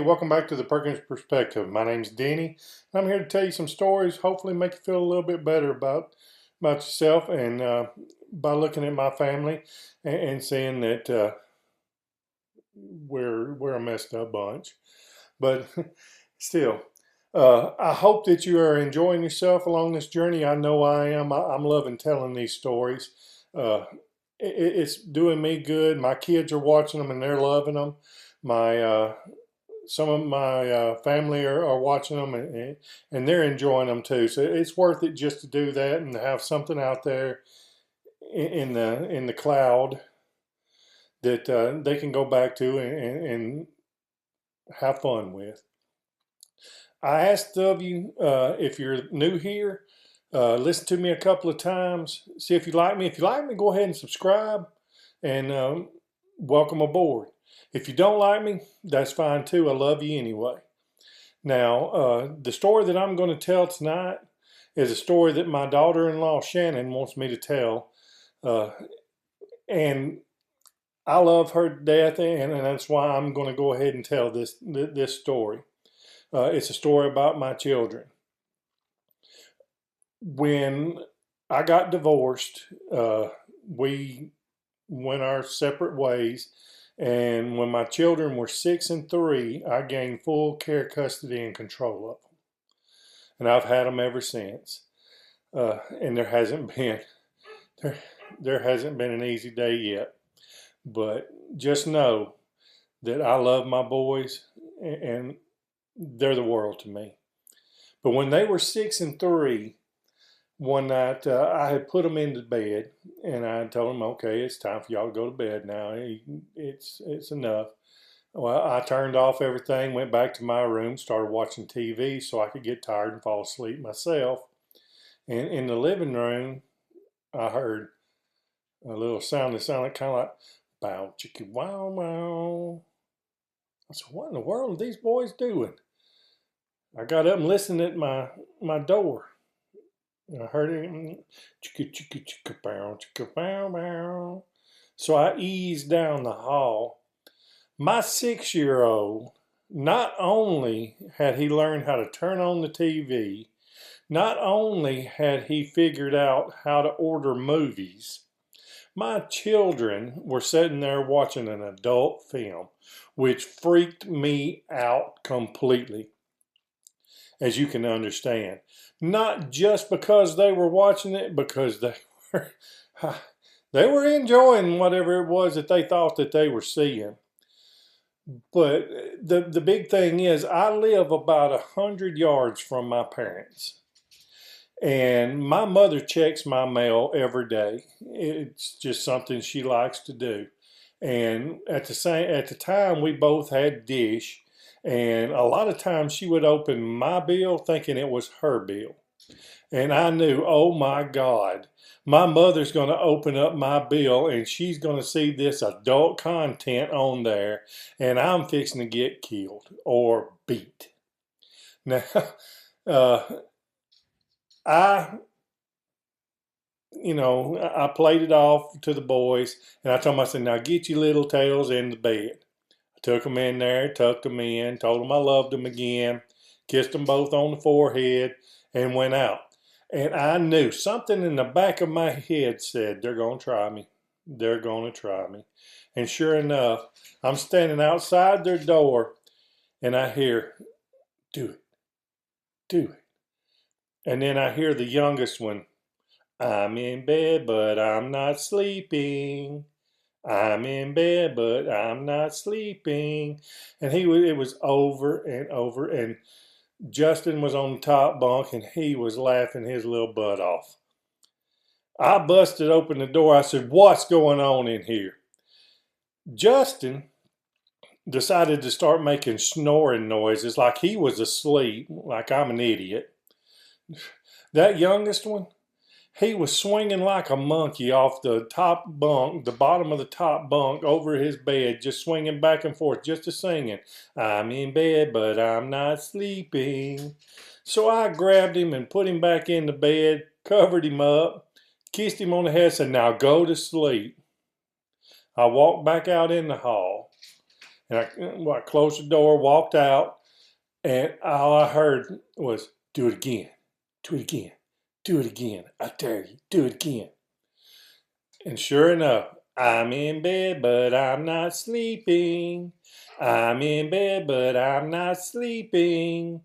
welcome back to the Perkins Perspective. My name's Denny. I'm here to tell you some stories, hopefully make you feel a little bit better about yourself and by looking at my family and seeing that we're a messed up bunch. But still, I hope that you are enjoying yourself along this journey. I know I am. I'm loving telling these stories. It's doing me good. My kids are watching them and they're loving them. My some of my family are watching them and they're enjoying them too. So it's worth it just to do that and to have something out there in the cloud that they can go back to and have fun with. I asked of you if you're new here, listen to me a couple of times, see if you like me. If you like me, go ahead and subscribe and welcome aboard. If you don't like me, that's fine too. I love you anyway. Now, the story that I'm going to tell tonight is a story that my daughter-in-law Shannon wants me to tell. And I love her to death, and that's why I'm going to go ahead and tell this story. It's a story about my children. When I got divorced, we went our separate ways. And when my children were 6 and 3, I gained full care, custody, and control of them. And I've had them ever since. And there hasn't been an easy day yet. But just know that I love my boys, and they're the world to me. But when they were 6 and 3, one night I had put them into bed, and I told them, okay, it's time for y'all to go to bed now. It's enough. Well, I turned off everything, went back to my room, started watching TV so I could get tired and fall asleep myself. And in the living room, I heard a little sound that sounded kind of like, bow, chickie, wow, wow. I said, what in the world are these boys doing? I got up and listened at my door. And I heard it, chicka, chicka, chicka, bow, chicka, bow, bow. So I eased down the hall. My 6-year-old, not only had he learned how to turn on the TV, not only had he figured out how to order movies, my children were sitting there watching an adult film, which freaked me out completely, as you can understand. Not just because they were watching it, because were they were enjoying whatever it was that they thought that they were seeing. But the big thing is, I live about 100 yards from my parents. And my mother checks my mail every day. It's just something she likes to do. And at the time, we both had Dish. And a lot of times she would open my bill thinking it was her bill. And I knew, oh my God, my mother's going to open up my bill and she's going to see this adult content on there, and I'm fixing to get killed or beat. Now, I played it off to the boys, and I told them, I said, now get your little tails in the bed. I took them in there, tucked them in, told them I loved them again, kissed them both on the forehead, and went out. And I knew something in the back of my head said, they're going to try me. They're going to try me. And sure enough, I'm standing outside their door, and I hear, do it, do it. And then I hear the youngest one, I'm in bed, but I'm not sleeping. I'm in bed, but I'm not sleeping. And it was over and over, and Justin was on the top bunk, and he was laughing his little butt off. I busted open the door. I said, what's going on in here? Justin decided to start making snoring noises like he was asleep, like I'm an idiot. That youngest one, he was swinging like a monkey off the top bunk, the bottom of the top bunk, over his bed, just swinging back and forth, just a singing, I'm in bed, but I'm not sleeping. So I grabbed him and put him back in the bed, covered him up, kissed him on the head, said, now go to sleep. I walked back out in the hall, And I closed the door, walked out, and all I heard was, do it again, do it again, do it again. I dare you, do it again. And sure enough, I'm in bed, but I'm not sleeping. I'm in bed, but I'm not sleeping.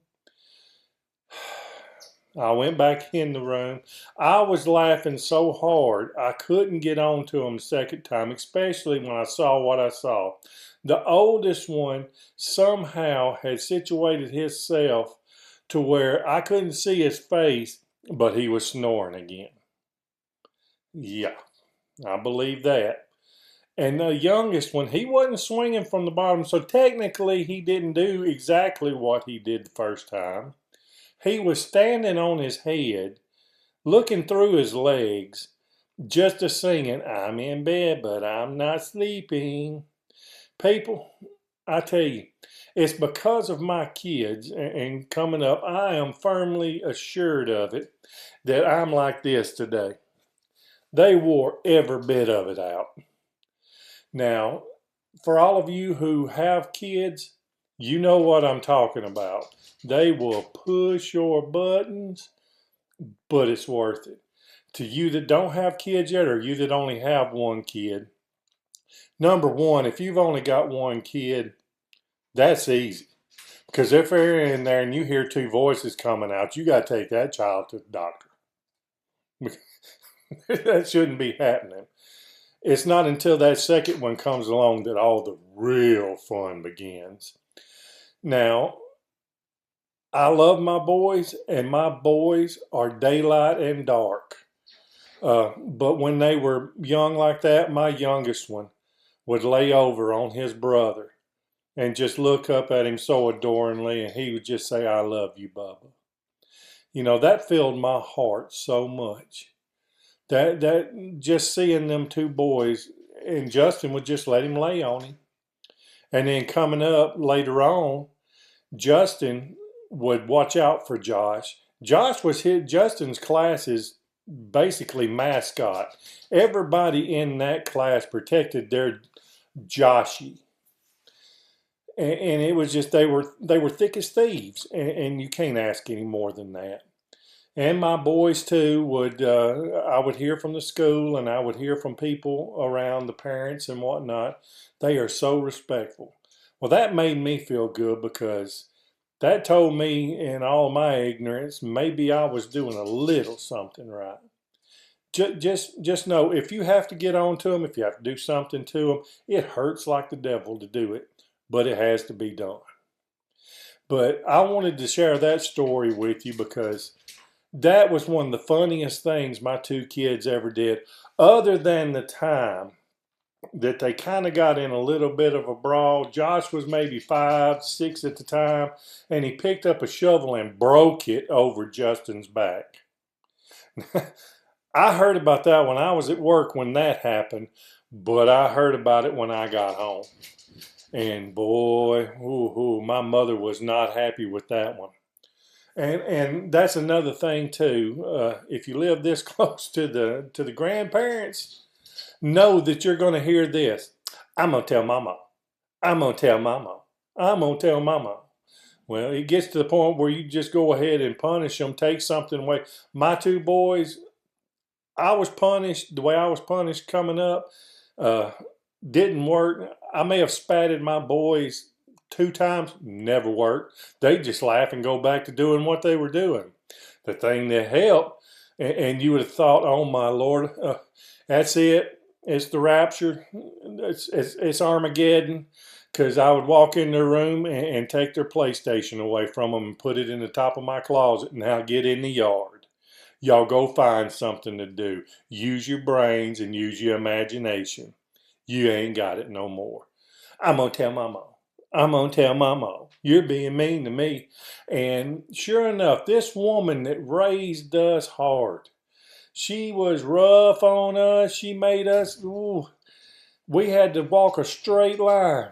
I went back in the room. I was laughing so hard I couldn't get on to him the second time, especially when I saw what I saw. The oldest one somehow had situated himself to where I couldn't see his face, but he was snoring again. Yeah, I believe that. And the youngest one, he wasn't swinging from the bottom, so technically he didn't do exactly what he did the first time. He was standing on his head, looking through his legs, just a singing, I'm in bed, but I'm not sleeping. People, I tell you, it's because of my kids and coming up, I am firmly assured of it, that I'm like this today. They wore every bit of it out. Now, for all of you who have kids, you know what I'm talking about. They will push your buttons, but it's worth it. To you that don't have kids yet, or you that only have one kid, number one, if you've only got one kid, that's easy. Because if they're in there and you hear two voices coming out, you got to take that child to the doctor. That shouldn't be happening. It's not until that second one comes along that all the real fun begins. Now, I love my boys, and my boys are daylight and dark. But when they were young like that, my youngest one would lay over on his brother and just look up at him so adoringly, and he would just say, I love you, Bubba. You know, that filled my heart so much. That just seeing them two boys, and Justin would just let him lay on him. And then coming up later on, Justin would watch out for Josh. Josh was Justin's class's basically mascot. Everybody in that class protected their Joshy. And it was just they were thick as thieves, and you can't ask any more than that. And my boys too would I would hear from the school, and I would hear from people around, the parents and whatnot. They are so respectful. Well, that made me feel good, because that told me, in all my ignorance, maybe I was doing a little something right. Just know, if you have to get on to them, if you have to do something to them, it hurts like the devil to do it, but it has to be done. But I wanted to share that story with you, because that was one of the funniest things my two kids ever did, other than the time that they kind of got in a little bit of a brawl. Josh was maybe 5, 6 at the time, and he picked up a shovel and broke it over Justin's back. I heard about that when I was at work when that happened, but I heard about it when I got home. And boy, my mother was not happy with that one. And that's another thing too. If you live this close to the grandparents, know that you're going to hear this. I'm going to tell Mama. I'm going to tell Mama. I'm going to tell Mama. Well, it gets to the point where you just go ahead and punish them, take something away. My two boys, I was punished the way I was punished coming up. Didn't work. I may have spatted my boys 2 times, never worked. They just laugh and go back to doing what they were doing. The thing that helped, and you would have thought, oh my Lord, that's it. It's the rapture. It's Armageddon. Because I would walk in their room and take their PlayStation away from them and put it in the top of my closet. Now get in the yard. Y'all go find something to do. Use your brains and use your imagination. You ain't got it no more. I'm going to tell Mama. I'm going to tell Mama. You're being mean to me. And sure enough, this woman that raised us hard, she was rough on us. She made us, we had to walk a straight line.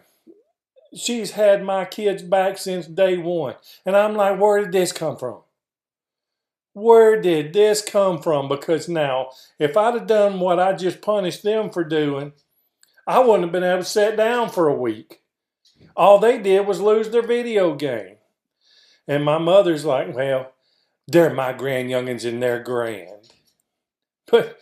She's had my kids back since day one. And I'm like, where did this come from? Where did this come from? Because now, if I'd have done what I just punished them for doing, I wouldn't have been able to sit down for a week. All they did was lose their video game. And my mother's like, well, they're my grand youngins and they're grand. But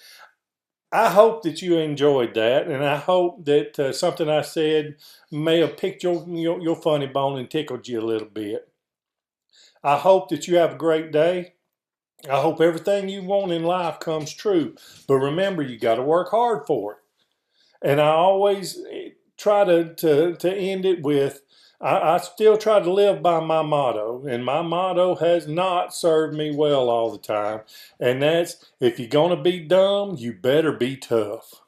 I hope that you enjoyed that, and I hope that something I said may have picked your funny bone and tickled you a little bit. I hope that you have a great day. I hope everything you want in life comes true. But remember, you got to work hard for it. And I always try to end it with, I still try to live by my motto. And my motto has not served me well all the time. And that's, if you're going to be dumb, you better be tough.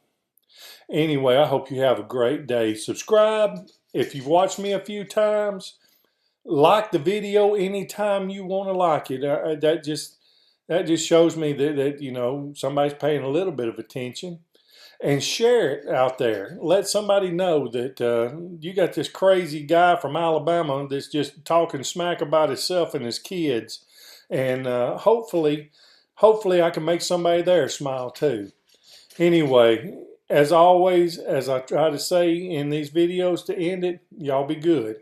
Anyway, I hope you have a great day. Subscribe if you've watched me a few times. Like the video anytime you want to like it. That just shows me that you know somebody's paying a little bit of attention. And share it out there. Let somebody know that you got this crazy guy from Alabama that's just talking smack about himself and his kids. And hopefully I can make somebody there smile too. Anyway, as always, as I try to say in these videos to end it, y'all be good.